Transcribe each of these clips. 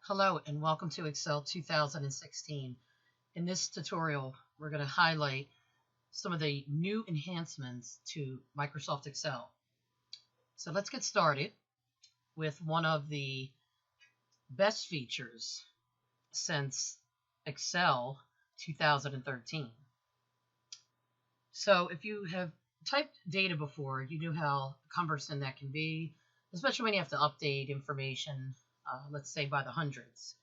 Hello and welcome to Excel 2016. In this tutorial, we're going to highlight some of the new enhancements to Microsoft Excel. So let's get started with one of the best features since Excel 2013. So if you have typed data before, you know how cumbersome that can be, especially when you have to update information, let's say by the hundreds.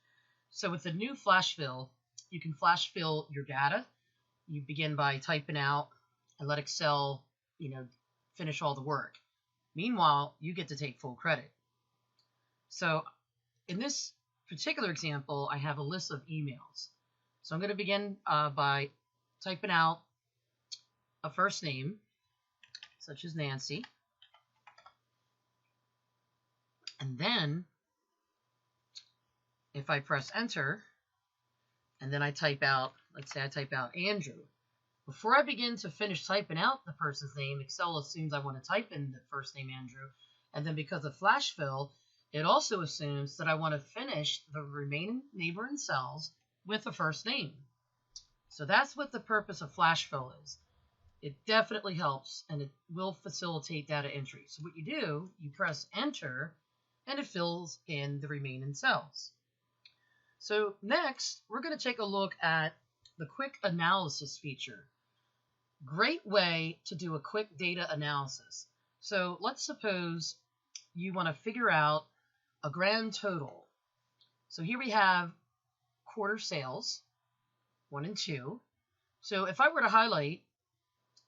So with the new flash fill, you can flash fill your data. You begin by typing out and let Excel, finish all the work. Meanwhile, you get to take full credit. So in this particular example, I have a list of emails. So I'm going to begin by typing out a first name, such as Nancy. And then if I press enter, and then I type out, let's say I type out Andrew. Before I begin to finish typing out the person's name, Excel assumes I want to type in the first name Andrew. And then because of flash fill, it also assumes that I want to finish the remaining neighboring cells with the first name. So that's what the purpose of flash fill is. It definitely helps, and it will facilitate data entry. So what you do, you press enter, and it fills in the remaining cells. So next, we're going to take a look at the quick analysis feature. Great way to do a quick data analysis. So let's suppose you want to figure out a grand total. So here we have quarter sales, 1 and 2. So if I were to highlight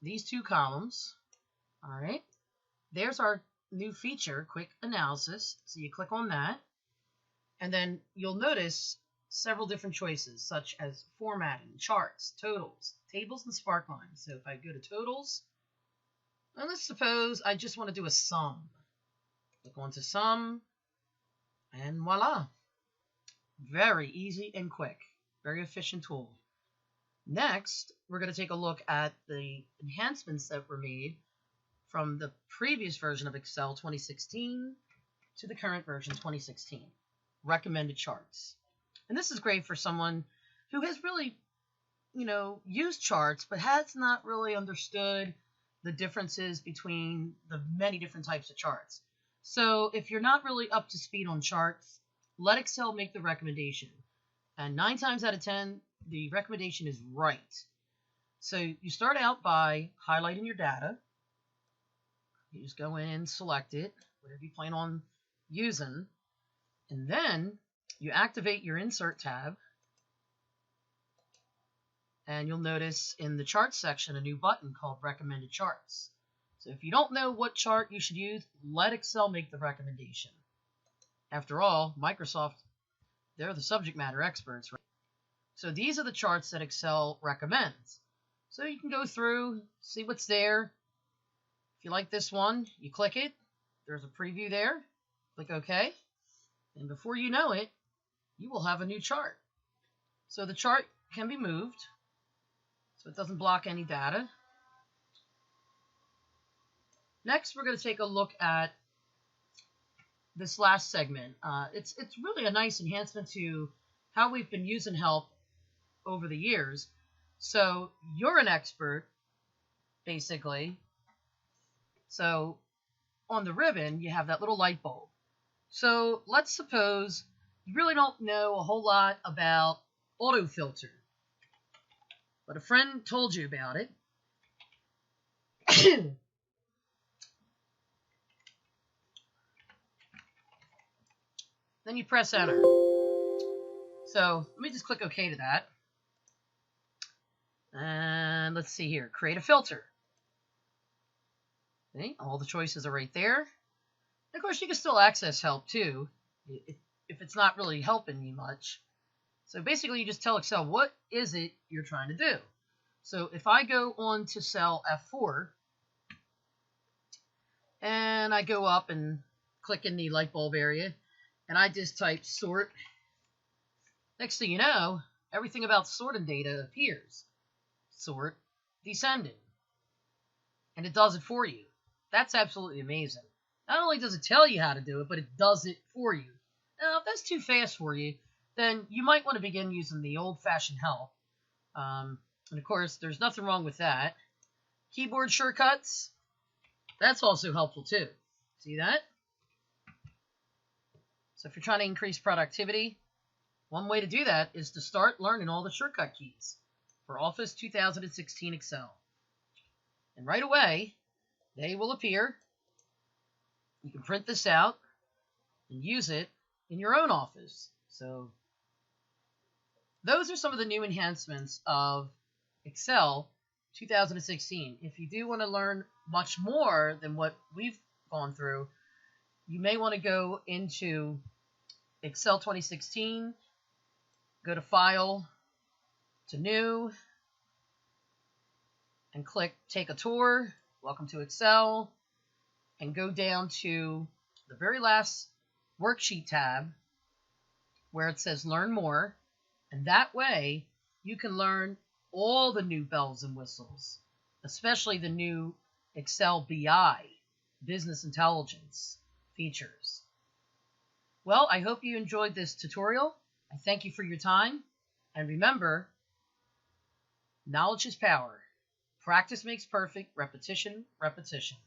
these two columns, all right, there's our new feature, quick analysis. So you click on that, and then you'll notice several different choices, such as formatting, charts, totals, tables, and spark lines. So if I go to totals, and let's suppose I just want to do a sum. Click on to sum, and voila. Very easy and quick. Very efficient tool. Next, we're going to take a look at the enhancements that were made from the previous version of Excel 2016 to the current version 2016. Recommended charts. And this is great for someone who has really, used charts, but has not really understood the differences between the many different types of charts. So if you're not really up to speed on charts, let Excel make the recommendation. And 9 times out of 10, the recommendation is right. So you start out by highlighting your data. You just go in and select it, whatever you plan on using. And then you activate your Insert tab. And you'll notice in the Charts section a new button called Recommended Charts. So if you don't know what chart you should use, let Excel make the recommendation. After all, Microsoft, they're the subject matter experts, right? So these are the charts that Excel recommends. So you can go through, see what's there. If you like this one, you click it. There's a preview there. Click OK. And before you know it, you will have a new chart. So the chart can be moved, so it doesn't block any data. Next, we're going to take a look at this last segment. It's really a nice enhancement to how we've been using help over the years. So you're an expert, basically. So on the ribbon, you have that little light bulb. So let's suppose you really don't know a whole lot about autofilter, but a friend told you about it. Then you press enter. So let me just click OK to that. And let's see here. Create a filter. Okay, all the choices are right there. And of course, you can still access help too, if it's not really helping you much. So basically, you just tell Excel, what is it you're trying to do? So if I go on to cell F4, and I go up and click in the light bulb area, and I just type sort, next thing you know, everything about sorting data appears. Sort descending. And it does it for you. That's absolutely amazing. Not only does it tell you how to do it, but it does it for you. Now, if that's too fast for you, then you might want to begin using the old-fashioned help. And of course, there's nothing wrong with that. Keyboard shortcuts, that's also helpful too. See that? So if you're trying to increase productivity, one way to do that is to start learning all the shortcut keys for Office 2016 Excel. And right away, they will appear. You can print this out and use it in your own office. So those are some of the new enhancements of Excel 2016. If you do want to learn much more than what we've gone through, you may want to go into Excel 2016, go to File, to New, and click Take a Tour, Welcome to Excel, and go down to the very last Worksheet tab where it says Learn More, and that way you can learn all the new bells and whistles, especially the new Excel BI, Business Intelligence features. Well, I hope you enjoyed this tutorial. I thank you for your time. And remember, knowledge is power. Practice makes perfect. Repetition, repetition.